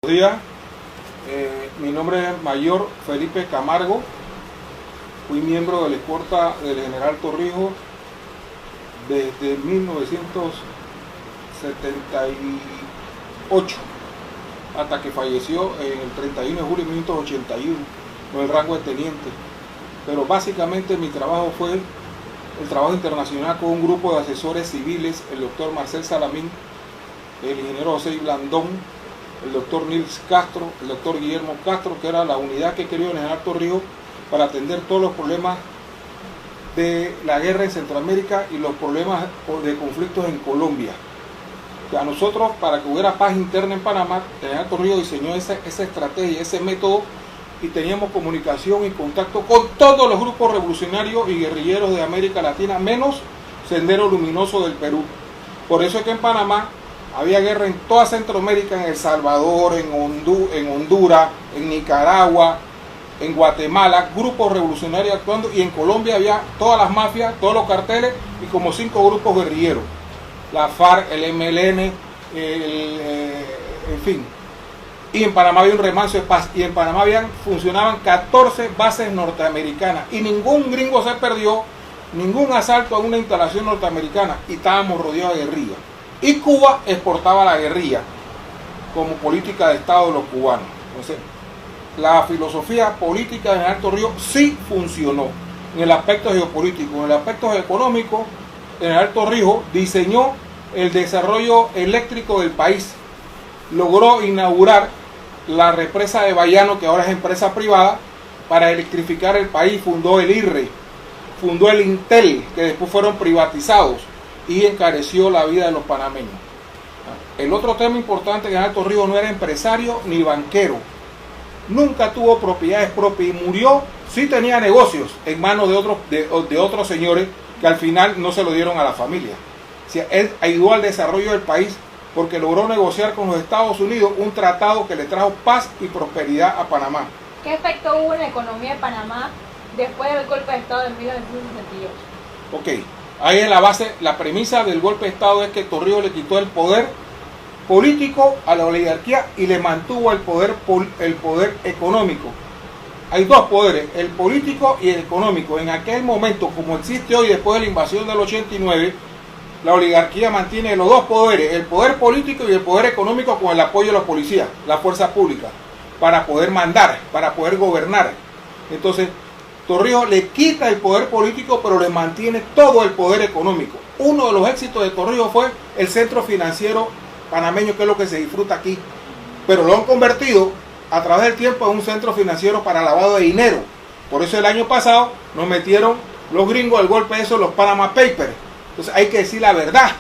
Buenos días, mi nombre es Mayor Felipe Camargo, fui miembro de la escolta del general Torrijos desde 1978 hasta que falleció en el 31 de julio de 1981 con el rango de teniente. Pero básicamente mi trabajo fue el trabajo internacional con un grupo de asesores civiles, el doctor Marcel Salamín, el ingeniero José Blandón, el doctor Nils Castro, el doctor Guillermo Castro, que era la unidad que creó el general Torrijos para atender todos los problemas de la guerra en Centroamérica y los problemas de conflictos en Colombia. A nosotros, para que hubiera paz interna en Panamá, el general Torrijos diseñó esa estrategia, ese método, y teníamos comunicación y contacto con todos los grupos revolucionarios y guerrilleros de América Latina, menos Sendero Luminoso del Perú. Por eso es que en Panamá había guerra en toda Centroamérica, en El Salvador, en Honduras, en Nicaragua, en Guatemala, grupos revolucionarios actuando, y en Colombia había todas las mafias, todos los carteles y como 5 grupos guerrilleros. La FARC, el MLN, en fin. Y en Panamá había un remanso de paz, y en Panamá funcionaban 14 bases norteamericanas, y ningún gringo se perdió, ningún asalto a una instalación norteamericana, y estábamos rodeados de guerrilla. Y Cuba exportaba la guerrilla como política de Estado de los cubanos. Entonces, la filosofía política de general Torrijos sí funcionó en el aspecto geopolítico. En el aspecto económico, el general Torrijos diseñó el desarrollo eléctrico del país. Logró inaugurar la represa de Bayano, que ahora es empresa privada, para electrificar el país. Fundó el IRRE, fundó el Intel, que después fueron privatizados, y encareció la vida de los panameños. El otro tema importante, que el general Torrijos no era empresario ni banquero, nunca tuvo propiedades propias y murió. Sí tenía negocios en manos de otros señores que al final no se lo dieron a la familia. O sea, él ayudó al desarrollo del país porque logró negociar con los Estados Unidos un tratado que le trajo paz y prosperidad a Panamá. ¿Qué efecto hubo en la economía de Panamá después del golpe de Estado de 1968? Ok. Ahí es la base, la premisa del golpe de Estado es que Torrijos le quitó el poder político a la oligarquía y le mantuvo el poder económico. Hay dos poderes, el político y el económico. En aquel momento, como existe hoy después de la invasión del 89, la oligarquía mantiene los dos poderes, el poder político y el poder económico, con el apoyo de la policía, la fuerza pública, para poder mandar, para poder gobernar. Entonces, Torrijos le quita el poder político, pero le mantiene todo el poder económico. Uno de los éxitos de Torrijos fue el centro financiero panameño, que es lo que se disfruta aquí. Pero lo han convertido a través del tiempo en un centro financiero para lavado de dinero. Por eso el año pasado nos metieron los gringos el golpe de eso, los Panama Papers. Entonces hay que decir la verdad.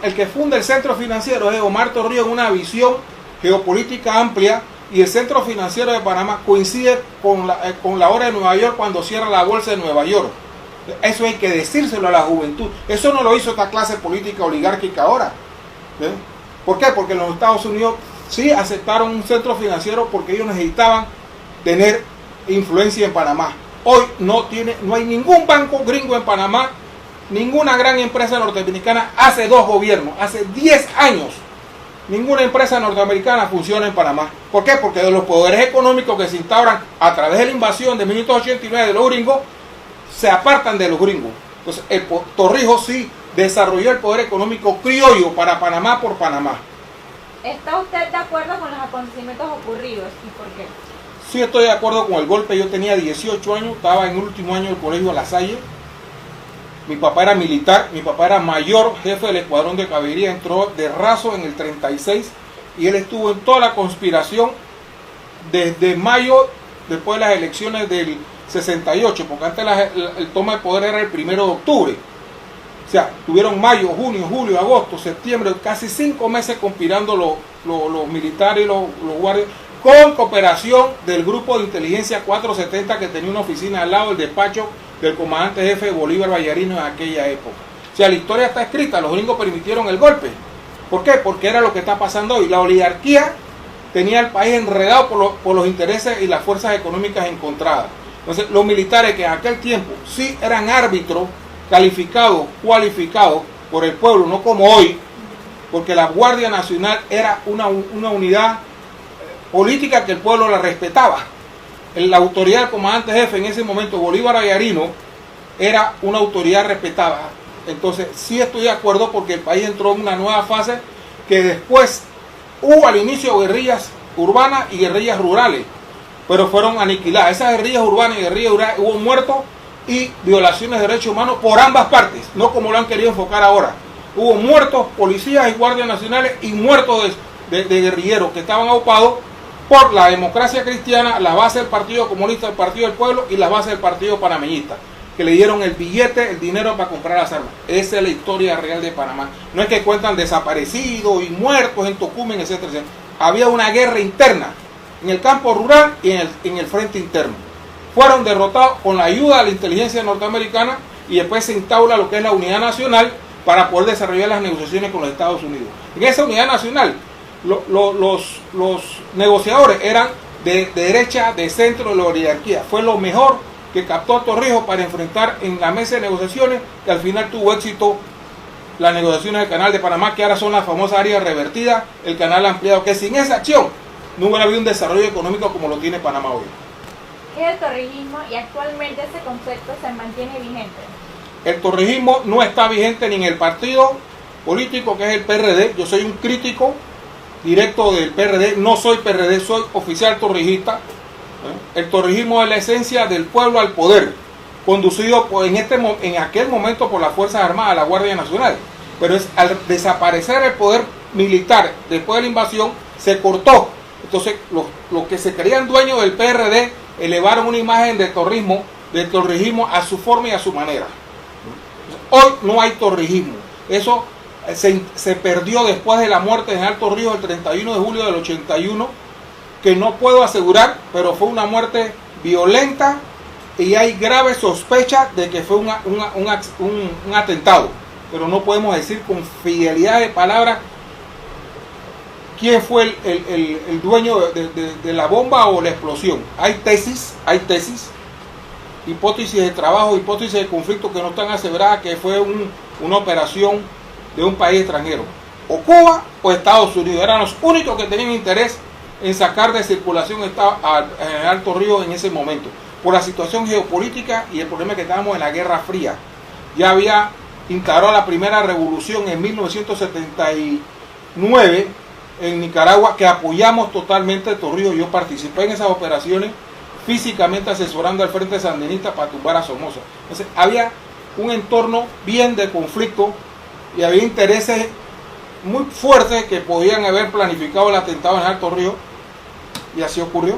El que funda el centro financiero es Omar Torrijos, en una visión geopolítica amplia. Y el centro financiero de Panamá coincide con la hora de Nueva York, cuando cierra la bolsa de Nueva York. Eso hay que decírselo a la juventud. Eso no lo hizo esta clase política oligárquica ahora. ¿Sí? ¿Por qué? Porque los Estados Unidos sí aceptaron un centro financiero porque ellos necesitaban tener influencia en Panamá. Hoy no hay ningún banco gringo en Panamá, ninguna gran empresa norteamericana. Hace 2 gobiernos, hace 10 años. Ninguna empresa norteamericana funciona en Panamá. ¿Por qué? Porque de los poderes económicos que se instauran a través de la invasión de 1989 de los gringos, se apartan de los gringos. Entonces, Torrijos sí desarrolló el poder económico criollo para Panamá por Panamá. ¿Está usted de acuerdo con los acontecimientos ocurridos y por qué? Sí, estoy de acuerdo con el golpe. Yo tenía 18 años, estaba en el último año del colegio La Salle. Mi papá era militar, mi papá era mayor, jefe del escuadrón de caballería, entró de raso en el 36 y él estuvo en toda la conspiración desde mayo, después de las elecciones del 68, porque antes el toma de poder era el 1 de octubre. O sea, tuvieron mayo, junio, julio, agosto, septiembre, casi 5 meses conspirando los militares y los guardias, con cooperación del grupo de inteligencia 470, que tenía una oficina al lado del despacho del comandante jefe Bolívar Vallarino en aquella época. O sea, la historia está escrita, los gringos permitieron el golpe. ¿Por qué? Porque era lo que está pasando hoy. La oligarquía tenía el país enredado por los intereses y las fuerzas económicas encontradas. Entonces, los militares, que en aquel tiempo sí eran árbitros calificados, cualificados por el pueblo, no como hoy, porque la Guardia Nacional era una unidad política que el pueblo la respetaba. La autoridad del comandante jefe en ese momento, Bolívar Ayarino, era una autoridad respetada. Entonces sí estoy de acuerdo porque el país entró en una nueva fase que después hubo al inicio guerrillas urbanas y guerrillas rurales, pero fueron aniquiladas. Esas guerrillas urbanas y guerrillas rurales hubo muertos y violaciones de derechos humanos por ambas partes, no como lo han querido enfocar ahora. Hubo muertos, policías y guardias nacionales y muertos de guerrilleros que estaban ocupados por la democracia cristiana, la base del Partido Comunista, el Partido del Pueblo y la base del Partido Panameñista, que le dieron el billete, el dinero para comprar las armas. Esa es la historia real de Panamá. No es que cuentan desaparecidos y muertos en Tocumen, etcétera, etcétera. Había una guerra interna en el campo rural y en el frente interno. Fueron derrotados con la ayuda de la inteligencia norteamericana y después se instaura lo que es la unidad nacional para poder desarrollar las negociaciones con los Estados Unidos. En esa unidad nacional, los negociadores eran de derecha, de centro, de la oligarquía. Fue lo mejor que captó a Torrijos para enfrentar en la mesa de negociaciones, que al final tuvo éxito las negociaciones del Canal de Panamá, que ahora son las famosas áreas revertidas, el canal ampliado, que sin esa acción no hubiera habido un desarrollo económico como lo tiene Panamá hoy. ¿Qué es el torrijismo y actualmente ese concepto se mantiene vigente? El torrijismo no está vigente ni en el partido político que es el PRD. Yo soy un crítico directo del PRD, no soy PRD, soy oficial torrijista. El torrijismo es la esencia del pueblo al poder, conducido en aquel momento por las Fuerzas Armadas, la Guardia Nacional. Pero al desaparecer el poder militar después de la invasión, se cortó. Entonces los que se creían dueños del PRD elevaron una imagen del torrijismo a su forma y a su manera. Hoy no hay torrijismo. Eso se perdió después de la muerte de General Torrijos el 31 de julio del 81, que no puedo asegurar, pero fue una muerte violenta y hay grave sospecha de que fue un atentado, pero no podemos decir con fidelidad de palabra quién fue el dueño de la bomba o la explosión. Hay tesis, hipótesis de trabajo, hipótesis de conflicto que no están aseveradas que fue una operación de un país extranjero, o Cuba o Estados Unidos. Eran los únicos que tenían interés en sacar de circulación al general Torrijos en ese momento, por la situación geopolítica y el problema que estábamos en la Guerra Fría. Ya había instaurado la primera revolución en 1979 en Nicaragua, que apoyamos totalmente a Torrijos. Yo participé en esas operaciones, físicamente asesorando al Frente Sandinista para tumbar a Somoza. Entonces había un entorno bien de conflicto y había intereses muy fuertes que podían haber planificado el atentado en Alto Río, y así ocurrió.